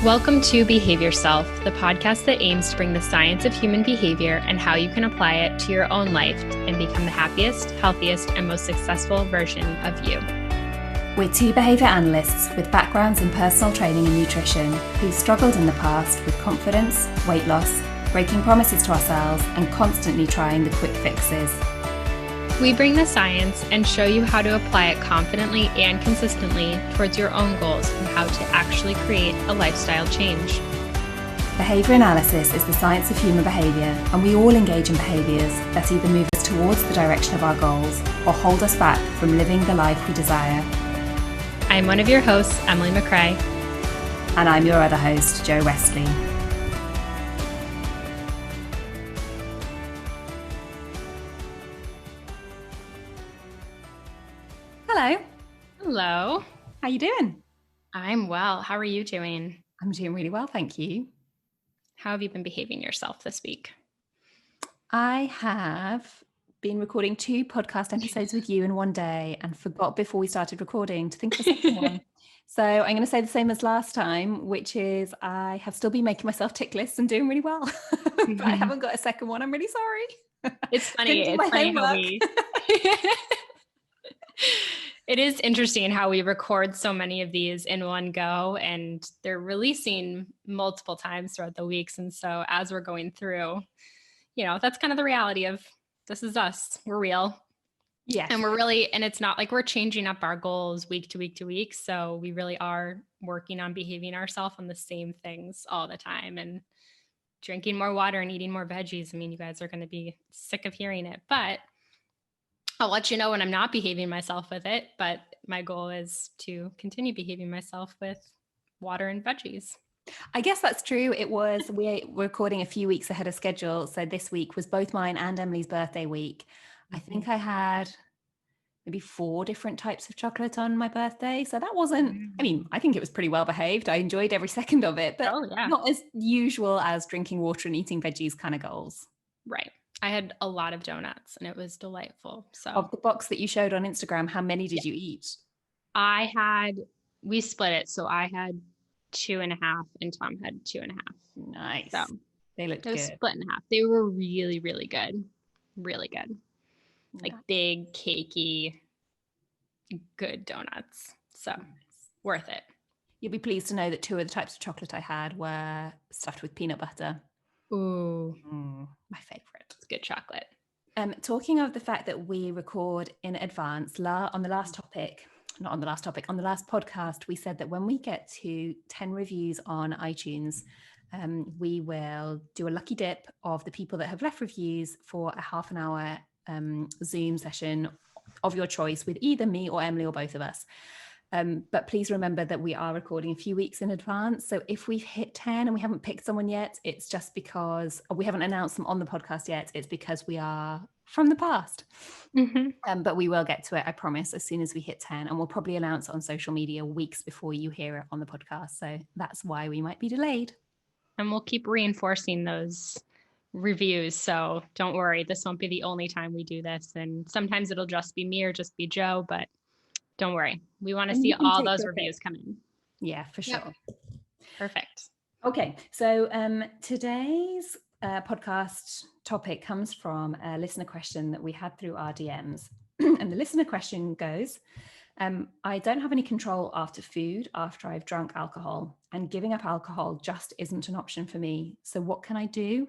Welcome to Behave Yourself, the podcast that aims to bring the science of human behavior and how you can apply it to your own life and become the happiest, healthiest, and most successful version of you. We're two behaviour analysts with backgrounds in personal training and nutrition who've struggled in the past with confidence, weight loss, breaking promises to ourselves, and constantly trying the quick fixes. We bring the science and show you how to apply it confidently and consistently towards your own goals and how to actually create a lifestyle change. Behaviour analysis is the science of human behaviour, and we all engage in behaviours that either move us towards the direction of our goals or hold us back from living the life we desire. I'm one of your hosts, Emily McRae. And I'm your other host, Jo Wesley. Hello. Hello. How you doing? I'm well. How are you doing? I'm doing really well, thank you. How have you been behaving yourself this week? I have been recording 2 podcast episodes with you in one day and forgot before we started recording to think of a second one. So I'm going to say the same as last time, which is I have still been making myself tick lists and doing really well, but I haven't got a second one. I'm really sorry. It's funny. It's funny how we... It is interesting how we record so many of these in one go, and they're releasing multiple times throughout the weeks. And so as we're going through, that's kind of the reality of this is us. We're real. Yeah. And and it's not like we're changing up our goals week to week to week. So we really are working on behaving ourselves on the same things all the time and drinking more water and eating more veggies. I mean, you guys are going to be sick of hearing it, but I'll let you know when I'm not behaving myself with it, but my goal is to continue behaving myself with water and veggies. I guess that's true. We're recording a few weeks ahead of schedule. So this week was both mine and Emily's birthday week. I think I had maybe 4 different types of chocolate on my birthday. So that wasn't, I think it was pretty well behaved. I enjoyed every second of it, but not as usual as drinking water and eating veggies kind of goals. Right. I had a lot of donuts and it was delightful. So of the box that you showed on Instagram, how many did you eat? We split it. So I had 2.5 and Tom had 2.5. Nice. So they looked good. Split in half. They were really, really good. Really good. Like big, cakey, good donuts. So worth it. You'll be pleased to know that 2 of the types of chocolate I had were stuffed with peanut butter. Ooh, my favorite. It's good chocolate. Talking of the fact that we record in advance, on the last podcast, we said that when we get to 10 reviews on iTunes, we will do a lucky dip of the people that have left reviews for a half an hour Zoom session of your choice with either me or Emily or both of us. But please remember that we are recording a few weeks in advance. So if we've hit 10 and we haven't picked someone yet, it's just because we haven't announced them on the podcast yet. It's because we are from the past. But we will get to it, I promise, as soon as we hit 10. And we'll probably announce it on social media weeks before you hear it on the podcast. So that's why we might be delayed. And we'll keep reinforcing those reviews. So don't worry. This won't be the only time we do this. And sometimes it'll just be me or just be Joe, but don't worry. We want to see all those reviews come in. Yeah, for sure. Yep. Perfect. Okay. So today's podcast topic comes from a listener question that we had through our DMs. And the listener question goes, I don't have any control after food after I've drunk alcohol, and giving up alcohol just isn't an option for me. So what can I do?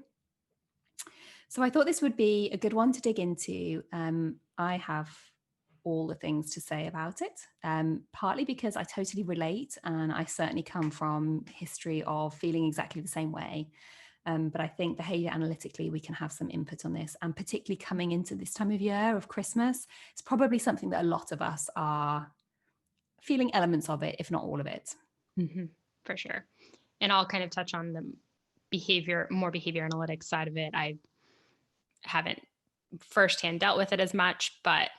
So I thought this would be a good one to dig into. I have all the things to say about it, partly because I totally relate, and I certainly come from history of feeling exactly the same way. But I think behavior analytically, we can have some input on this, and particularly coming into this time of year of Christmas, it's probably something that a lot of us are feeling elements of it, if not all of it. For sure. And I'll kind of touch on the behavior analytics side of it. I haven't firsthand dealt with it as much, but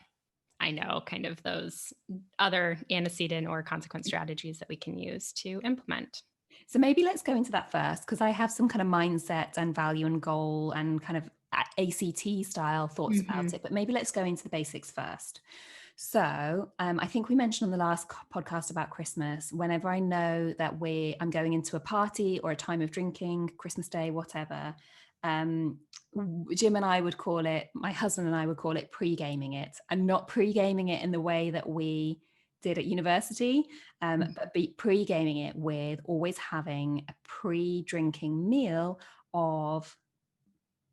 I know kind of those other antecedent or consequence strategies that we can use to implement. So maybe let's go into that first, because I have some kind of mindset and value and goal and kind of ACT style thoughts about it, but maybe let's go into the basics first. So I think we mentioned on the last podcast about Christmas, whenever I know that I'm going into a party or a time of drinking, Christmas Day, whatever, Jim and I would call it, my husband and I would call it pre-gaming it, and not pre-gaming it in the way that we did at university, but pre-gaming it with always having a pre-drinking meal of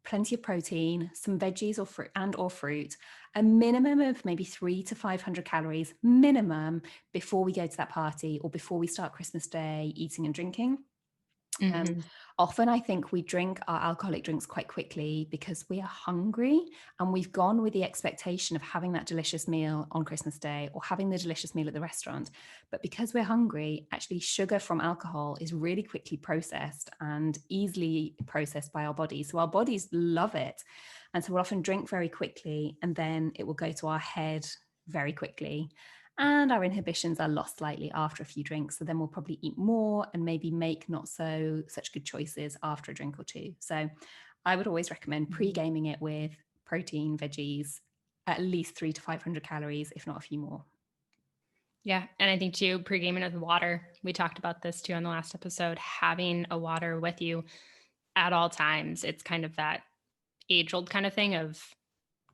plenty of protein, some veggies or fruit, a minimum of maybe 300 to 500 calories minimum before we go to that party or before we start Christmas Day eating and drinking. Often I think we drink our alcoholic drinks quite quickly because we are hungry and we've gone with the expectation of having that delicious meal on Christmas Day or having the delicious meal at the restaurant. But because we're hungry, actually sugar from alcohol is really quickly processed and easily processed by our bodies. So our bodies love it. And so we'll often drink very quickly and then it will go to our head very quickly. And our inhibitions are lost slightly after a few drinks. So then we'll probably eat more and maybe make not such good choices after a drink or two. So I would always recommend pre-gaming it with protein, veggies, at least 300 to 500 calories, if not a few more. Yeah. And I think too, pre-gaming with water. We talked about this too on the last episode, having a water with you at all times. It's kind of that age-old kind of thing of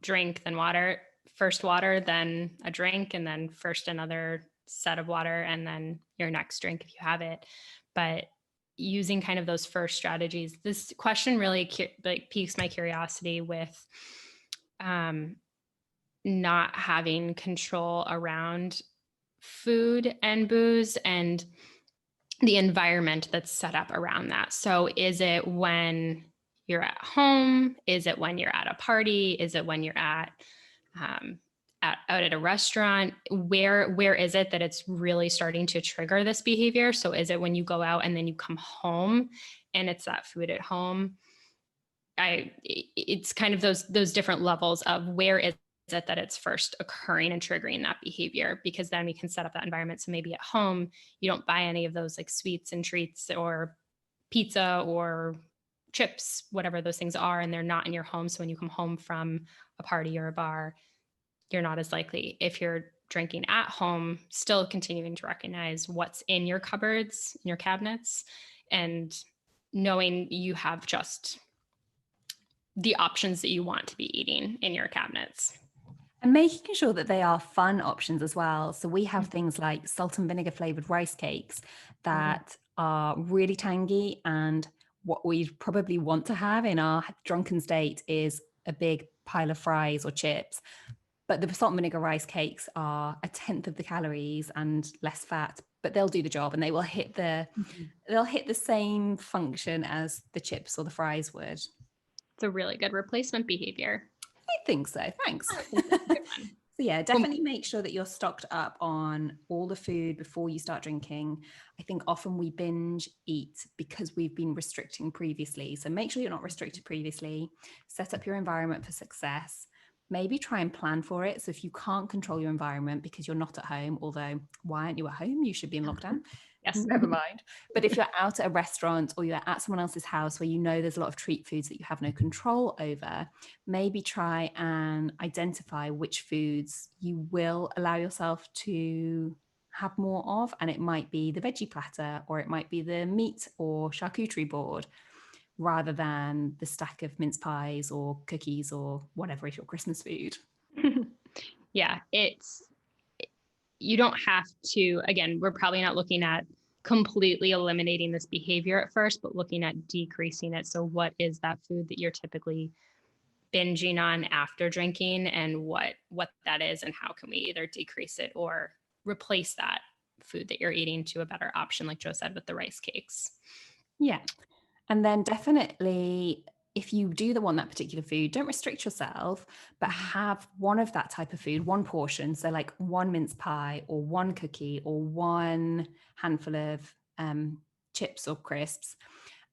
drink, then water, first water, then a drink, and then first another set of water, and then your next drink if you have it. But using kind of those first strategies, this question really piques my curiosity with not having control around food and booze and the environment that's set up around that. So is it when you're at home? Is it when you're at a party? Is it when you're out at a restaurant? Where is it that it's really starting to trigger this behavior? So is it when you go out and then you come home and it's that food at home? It's kind of those different levels of where is it that it's first occurring and triggering that behavior, because then we can set up that environment. So maybe at home, you don't buy any of those like sweets and treats or pizza or chips, whatever those things are, and they're not in your home. So when you come home from a party or a bar, you're not as likely. If you're drinking at home, still continuing to recognize what's in your cupboards, in your cabinets, and knowing you have just the options that you want to be eating in your cabinets. And making sure that they are fun options as well. So we have things like salt and vinegar flavored rice cakes that are really tangy. And what we probably want to have in our drunken state is a big pile of fries or chips. But the salt and vinegar rice cakes are a tenth of the calories and less fat, but they'll do the job and they will hit they'll hit the same function as the chips or the fries would. It's a really good replacement behavior. I think so. Thanks. So yeah, definitely make sure that you're stocked up on all the food before you start drinking. I think often we binge eat because we've been restricting previously. So make sure you're not restricted previously. Set up your environment for success. Maybe try and plan for it. So if you can't control your environment because you're not at home, although why aren't you at home? You should be in lockdown. Yes. Never mind. But if you're out at a restaurant or you're at someone else's house where you know there's a lot of treat foods that you have no control over, maybe try and identify which foods you will allow yourself to have more of. And it might be the veggie platter, or it might be the meat or charcuterie board, rather than the stack of mince pies or cookies or whatever is your Christmas food. Yeah, you don't have to, again, we're probably not looking at completely eliminating this behavior at first, but looking at decreasing it. So what is that food that you're typically binging on after drinking, and what that is, and how can we either decrease it or replace that food that you're eating to a better option, like Joe said, with the rice cakes. Yeah. And then definitely, if you do want that particular food, don't restrict yourself, but have one of that type of food, one portion. So like one mince pie or one cookie or one handful of chips or crisps.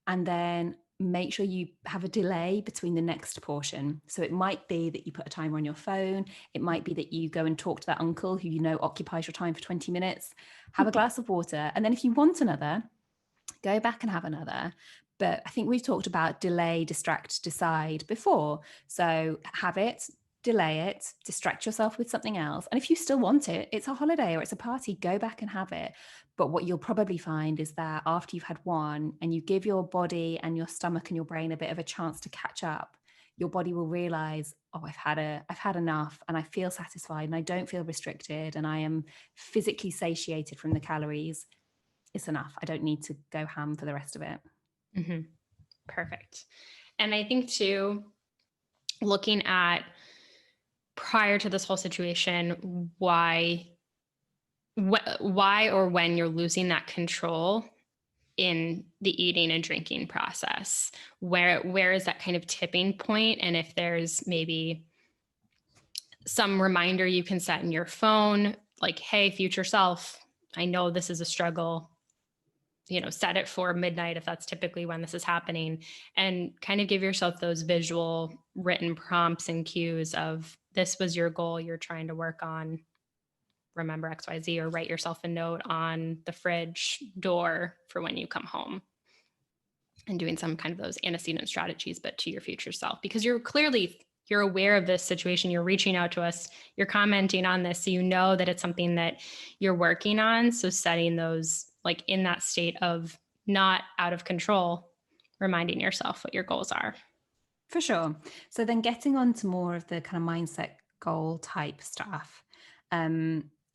And then make sure you have a delay between the next portion. So it might be that you put a timer on your phone. It might be that you go and talk to that uncle who you know occupies your time for 20 minutes, have a glass of water. And then if you want another, go back and have another. But I think we've talked about delay, distract, decide before. So have it, delay it, distract yourself with something else. And if you still want it, it's a holiday or it's a party, go back and have it. But what you'll probably find is that after you've had one and you give your body and your stomach and your brain a bit of a chance to catch up, your body will realize, oh, I've had enough and I feel satisfied and I don't feel restricted and I am physically satiated from the calories. It's enough. I don't need to go ham for the rest of it. Mm-hmm. Perfect. And I think too, looking at prior to this whole situation, why or when you're losing that control in the eating and drinking process, where is that kind of tipping point? And if there's maybe some reminder you can set in your phone, like, hey, future self, I know this is a struggle, set it for midnight if that's typically when this is happening, and kind of give yourself those visual written prompts and cues of, this was your goal you're trying to work on, remember XYZ, or write yourself a note on the fridge door for when you come home, and doing some kind of those antecedent strategies, but to your future self, because you're aware of this situation, you're reaching out to us, you're commenting on this, so you know that it's something that you're working on. So setting those, like, in that state of not out of control, reminding yourself what your goals are. For sure. So then getting on to more of the kind of mindset goal type stuff,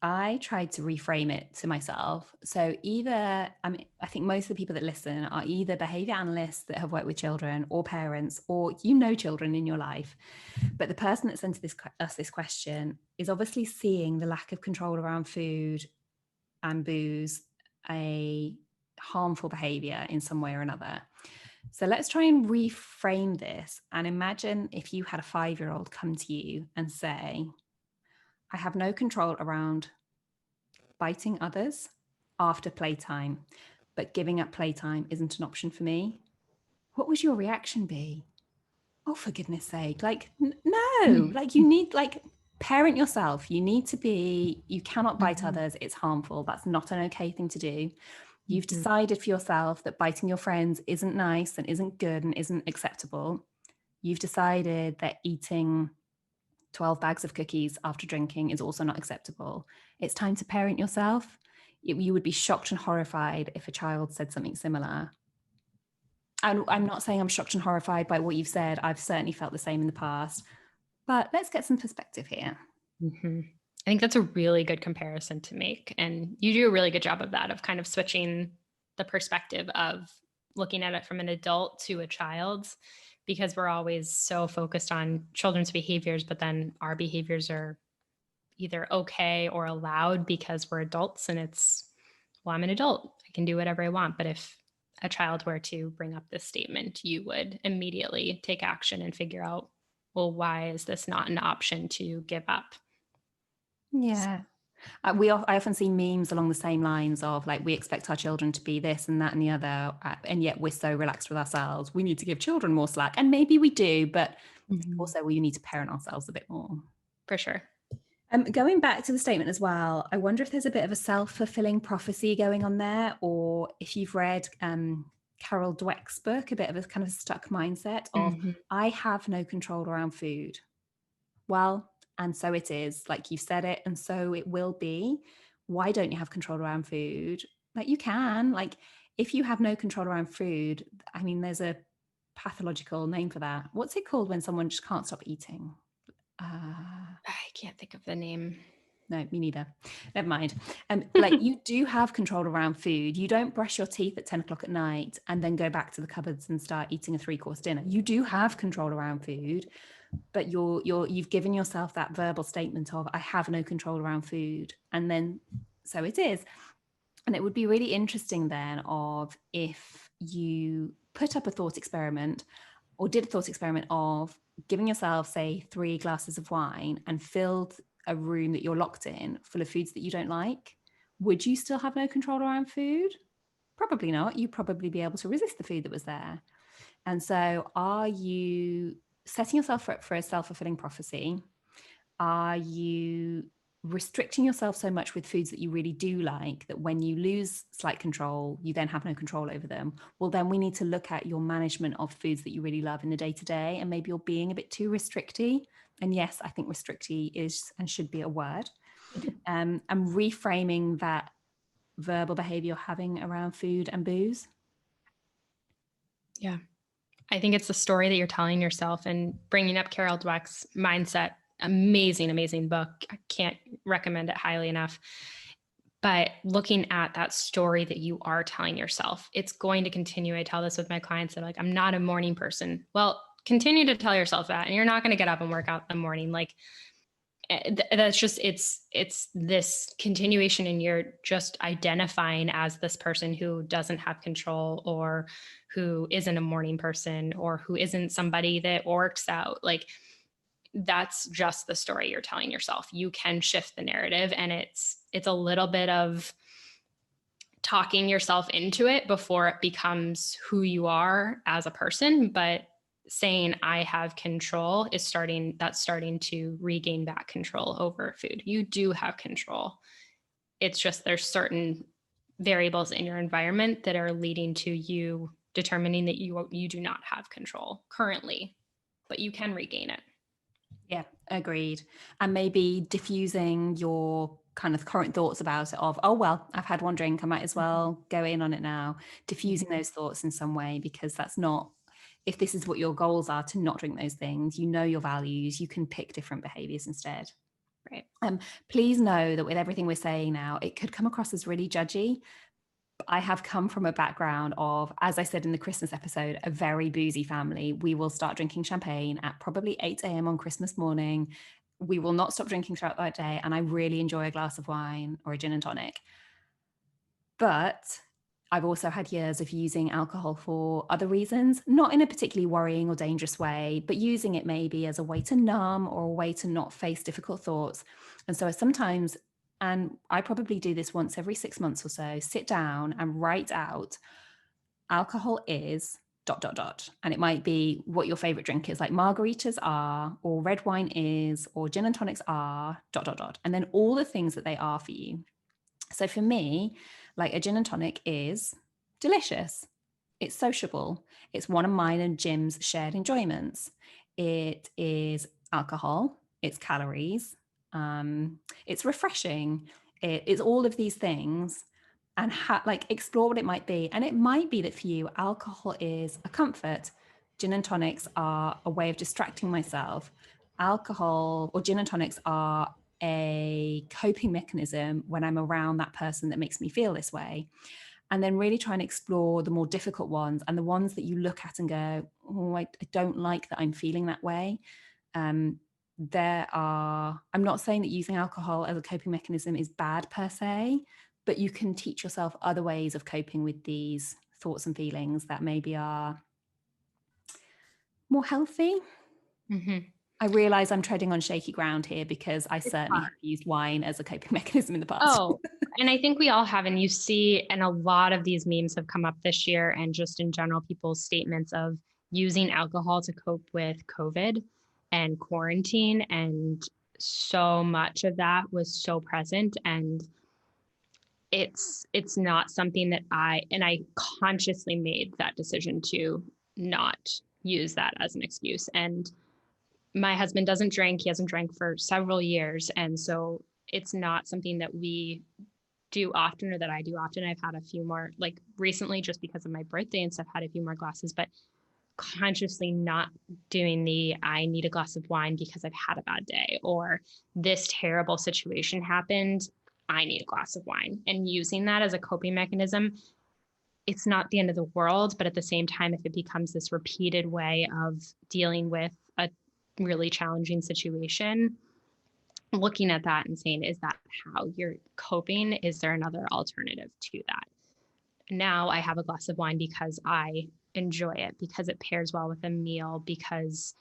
I tried to reframe it to myself. So I think most of the people that listen are either behavior analysts that have worked with children or parents, or children in your life. But the person that sent us this question is obviously seeing the lack of control around food and booze a harmful behavior in some way or another. So let's try and reframe this and imagine if you had a 5-year-old come to you and say, I have no control around biting others after playtime, but giving up playtime isn't an option for me. What would your reaction be? Oh, for goodness sake, no, you need, parent yourself. You cannot bite others. It's harmful. That's not an okay thing to do. You've decided for yourself that biting your friends isn't nice and isn't good and isn't acceptable. You've decided that eating 12 bags of cookies after drinking is also not acceptable. It's time to parent yourself. You would be shocked and horrified if a child said something similar. And I'm not saying I'm shocked and horrified by what you've said. I've certainly felt the same in the past. But let's get some perspective here. Mm-hmm. I think that's a really good comparison to make. And you do a really good job of that, of kind of switching the perspective of looking at it from an adult to a child, because we're always so focused on children's behaviors, but then our behaviors are either okay or allowed because we're adults, and it's, well, I'm an adult, I can do whatever I want. But if a child were to bring up this statement, you would immediately take action and figure out, well, why is this not an option to give up? Yeah. I often see memes along the same lines of, like, we expect our children to be this and that and the other, and yet we're so relaxed with ourselves. We need to give children more slack. And maybe we do, but also we need to parent ourselves a bit more. For sure. Going back to the statement as well, I wonder if there's a bit of a self-fulfilling prophecy going on there, or if you've read Carol Dweck's book, a bit of a kind of stuck mindset of, I have no control around food. Well, and so it is, like you said it, and so it will be. Why don't you have control around food? Like, you can, like, if you have no control around food, I mean, there's a pathological name for that. What's it called when someone just can't stop eating? I can't think of the name. No, me neither. Never mind. Like, you do have control around food. You don't brush your teeth at 10 o'clock at night and then go back to the cupboards and start eating a 3-course dinner. You do have control around food, but you've given yourself that verbal statement of, I have no control around food. And then, so it is. And it would be really interesting then of, if you put up a thought experiment, or did a thought experiment of giving yourself, say, 3 glasses of wine and filled a room that you're locked in full of foods that you don't like, would you still have no control around food? Probably not. You'd probably be able to resist the food that was there. And so, are you setting yourself up for a self-fulfilling prophecy? Are you restricting yourself so much with foods that you really do like that when you lose slight control, you then have no control over them. Well, then we need to look at your management of foods that you really love in the day to day, and maybe you're being a bit too restricty. And yes, I think restricty is and should be a word. And reframing that verbal behavior you're having around food and booze. Yeah. I think it's the story that you're telling yourself, and bringing up Carol Dweck's Mindset. Amazing, amazing book. I can't recommend it highly enough. But looking at that story that you are telling yourself, it's going to continue. I tell this with my clients that like, I'm not a morning person. Well, continue to tell yourself that, and you're not going to get up and work out in the morning. Like that's just, it's this continuation, and you're just identifying as this person who doesn't have control, or who isn't a morning person, or who isn't somebody that works out. Like that's just the story you're telling yourself. You can shift the narrative, and it's a little bit of talking yourself into it before it becomes who you are as a person. But saying I have control is starting to regain back control over food. You do have control. It's just there's certain variables in your environment that are leading to you determining that you do not have control currently, but you can regain it. Yeah, agreed. And maybe diffusing your kind of current thoughts about it of, oh, well, I've had one drink, I might as well go in on it now. Diffusing those thoughts in some way, because that's not, if this is what your goals are, to not drink those things, you know your values, you can pick different behaviors instead. Right. Please know that with everything we're saying now, it could come across as really judgy. I have come from a background of, as I said in the Christmas episode, a very boozy family. We will start drinking champagne at probably 8 a.m. on Christmas morning. We will not stop drinking throughout that day. And I really enjoy a glass of wine or a gin and tonic. But I've also had years of using alcohol for other reasons, not in a particularly worrying or dangerous way, but using it maybe as a way to numb or a way to not face difficult thoughts. And so I sometimes, and I probably do this once every 6 months or so, sit down and write out alcohol is ... And it might be what your favorite drink is, like margaritas are, or red wine is, or gin and tonics are ... And then all the things that they are for you. So for me, like a gin and tonic is delicious. It's sociable. It's one of mine and Jim's shared enjoyments. It is alcohol. It's calories. It's refreshing. It's all of these things, and like explore what it might be. And it might be that for you, alcohol is a comfort. Gin and tonics are a way of distracting myself. Alcohol or gin and tonics are a coping mechanism when I'm around that person that makes me feel this way. And then really try and explore the more difficult ones, and the ones that you look at and go, oh, I don't like that I'm feeling that way. I'm not saying that using alcohol as a coping mechanism is bad per se, but you can teach yourself other ways of coping with these thoughts and feelings that maybe are more healthy. Mm-hmm. I realize I'm treading on shaky ground here, because I certainly have used wine as a coping mechanism in the past. Oh, and I think we all have, and you see, and a lot of these memes have come up this year, and just in general, people's statements of using alcohol to cope with COVID and quarantine. And so much of that was so present. And it's not something that I consciously made that decision to not use that as an excuse. And my husband doesn't drink. He hasn't drank for several years. And so it's not something that we do often, or that I do often. I've had a few more, like recently, just because of my birthday and stuff, had a few more glasses, but consciously not doing I need a glass of wine because I've had a bad day, or this terrible situation happened, I need a glass of wine, and using that as a coping mechanism. It's not the end of the world, but at the same time, if it becomes this repeated way of dealing with a really challenging situation, looking at that and saying, is that how you're coping? Is there another alternative to that? Now I have a glass of wine because I enjoy it, because it pairs well with a meal, because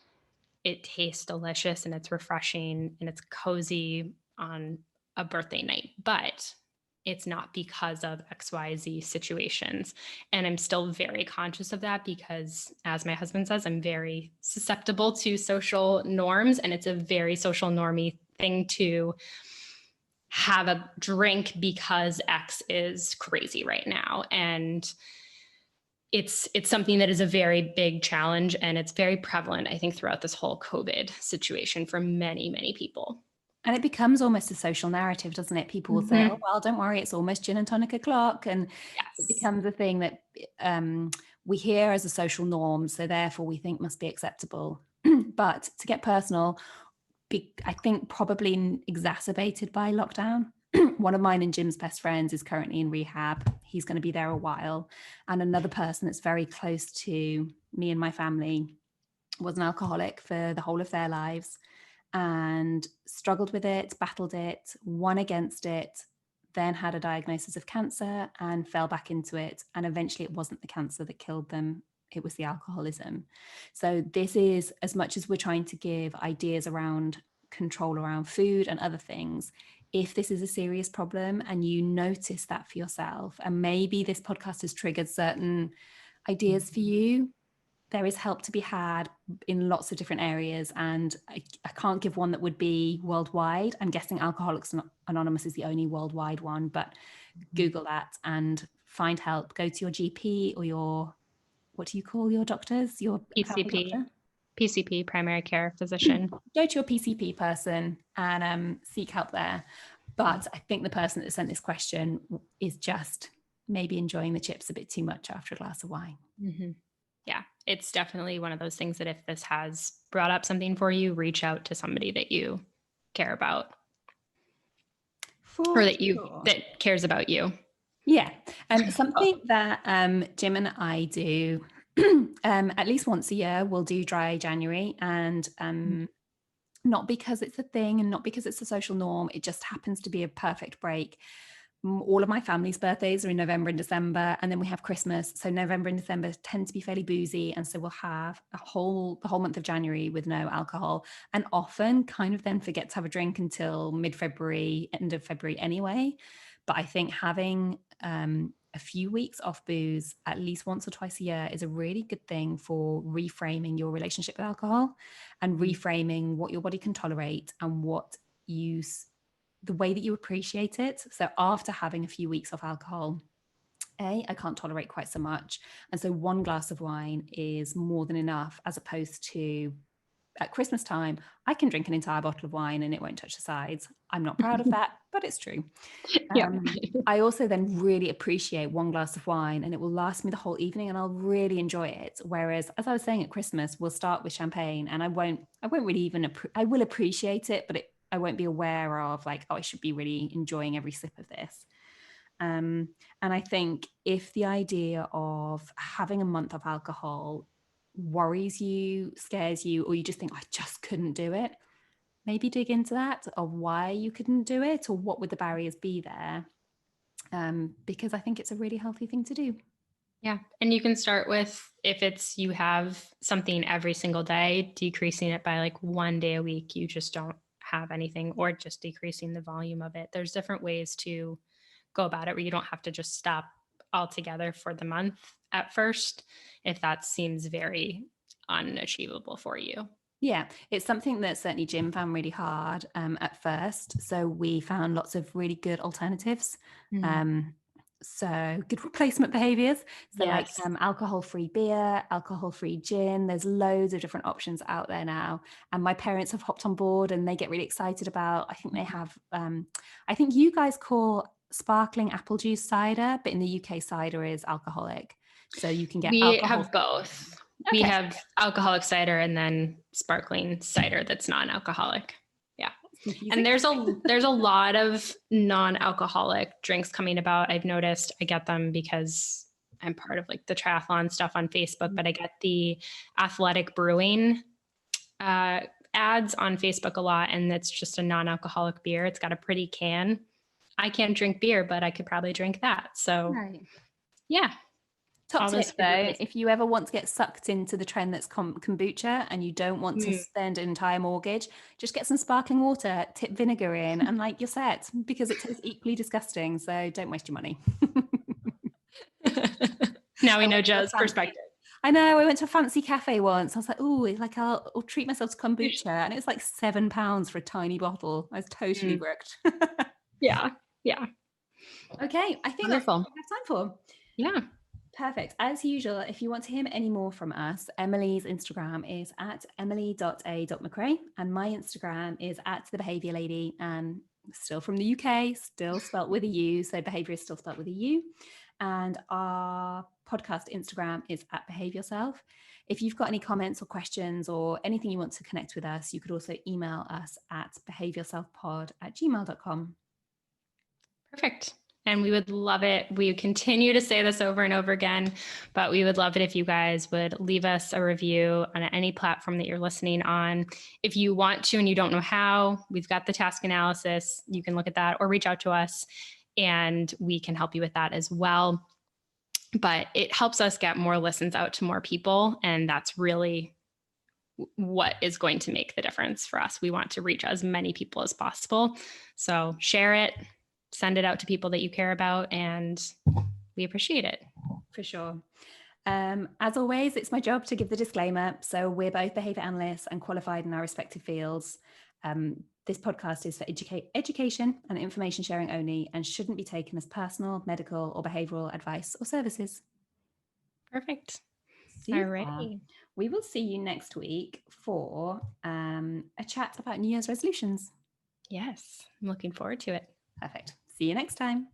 it tastes delicious and it's refreshing and it's cozy on a birthday night. But it's not because of XYZ situations. And I'm still very conscious of that, because as my husband says, I'm very susceptible to social norms, and it's a very social normy thing to have a drink because X is crazy right now. And it's something that is a very big challenge, and it's very prevalent, I think, throughout this whole COVID situation for many, many people. And it becomes almost a social narrative, doesn't it? People will say, oh, well, don't worry, it's almost gin and tonic o'clock. And it Yes. becomes a thing that we hear as a social norm. So therefore we think must be acceptable. But to get personal, I think probably exacerbated by lockdown. One of mine and Jim's best friends is currently in rehab. He's going to be there a while. And another person that's very close to me and my family was an alcoholic for the whole of their lives and struggled with it, battled it, won against it, then had a diagnosis of cancer and fell back into it. And eventually it wasn't the cancer that killed them. It was the alcoholism. So this is, as much as we're trying to give ideas around control around food and other things, if this is a serious problem and you notice that for yourself, and maybe this podcast has triggered certain ideas for you, there is help to be had in lots of different areas. And I can't give one that would be worldwide. I'm guessing Alcoholics Anonymous is the only worldwide one, but Google that and find help. Go to your GP or your, what do you call your doctors? Your family doctor? PCP, primary care physician. Go to your PCP person and seek help there. But I think the person that sent this question is just maybe enjoying the chips a bit too much after a glass of wine. Mm-hmm. Yeah, it's definitely one of those things that if this has brought up something for you, reach out to somebody that you care about or that cares about you. Yeah. Something that Jim and I do at least once a year, we'll do dry January, and not because it's a thing and not because it's a social norm, it just happens to be a perfect break. All of my family's birthdays are in November and December, and then we have Christmas. So November and December tend to be fairly boozy. And so we'll have the whole month of January with no alcohol, and often kind of then forget to have a drink until mid-February, end of February anyway. But I think having a few weeks off booze at least once or twice a year is a really good thing for reframing your relationship with alcohol and reframing what your body can tolerate and what the way that you appreciate it. So after having a few weeks off alcohol, I can't tolerate quite so much. And so one glass of wine is more than enough, as opposed to at Christmas time, I can drink an entire bottle of wine and it won't touch the sides. I'm not proud of that, but it's true. I also then really appreciate one glass of wine and it will last me the whole evening and I'll really enjoy it. Whereas, as I was saying, at Christmas, we'll start with champagne and I won't really even, I will appreciate it, but I won't be aware of like, oh, I should be really enjoying every sip of this. And I think if the idea of having a month of alcohol worries you, scares you, or you just think, I just couldn't do it, maybe dig into that of why you couldn't do it or what would the barriers be there. Because I think it's a really healthy thing to do. Yeah. And you can start with, if it's you have something every single day, decreasing it by like 1 day a week, you just don't have anything, or just decreasing the volume of it. There's different ways to go about it where you don't have to just stop altogether for the month at first, if that seems very unachievable for you. Yeah, it's something that certainly Jim found really hard at first. So we found lots of really good alternatives. So good replacement behaviors. So yes. Like alcohol-free beer, alcohol-free gin. There's loads of different options out there now. And my parents have hopped on board and they get really excited about, I think they have, I think you guys call sparkling apple juice cider, but in the UK cider is alcoholic. So you can get We have both. Okay. We have alcoholic cider and then sparkling cider that's non-alcoholic. Yeah. And there's a lot of non-alcoholic drinks coming about. I've noticed. I get them because I'm part of like the triathlon stuff on Facebook, but I get the athletic brewing ads on Facebook a lot. And it's just a non-alcoholic beer. It's got a pretty can. I can't drink beer, but I could probably drink that. So yeah. Top tip though, if you ever want to get sucked into the trend that's kombucha and you don't want to spend an entire mortgage, just get some sparkling water, tip vinegar in, and like you're set, because it tastes equally disgusting. So don't waste your money. Now we know Joe's perspective. I know, I went to a fancy cafe once. I was like, oh, like I'll treat myself to kombucha. And it was like £7 for a tiny bottle. I was totally bricked. Yeah. Yeah. Okay, I think that's all Wonderful. we have time for. Yeah. Perfect. As usual, if you want to hear any more from us, Emily's Instagram is at emily.a.mccrae and my Instagram is at the behavior lady, and still from the UK, still spelt with a U. So behavior is still spelt with a U. And our podcast Instagram is at behave yourself. If you've got any comments or questions or anything you want to connect with us, you could also email us at behaveyourselfpod@gmail.com. Perfect. And we would love it. We continue to say this over and over again, but we would love it if you guys would leave us a review on any platform that you're listening on. If you want to and you don't know how, we've got the task analysis. You can look at that or reach out to us and we can help you with that as well. But it helps us get more listens out to more people. And that's really what is going to make the difference for us. We want to reach as many people as possible. So share it, send it out to people that you care about, and we appreciate it. For sure. As always, it's my job to give the disclaimer. So we're both behavior analysts and qualified in our respective fields. This podcast is for education and information sharing only and shouldn't be taken as personal, medical, or behavioral advice or services. Perfect. Super. All right. We will see you next week for a chat about New Year's resolutions. Yes, I'm looking forward to it. Perfect. See you next time.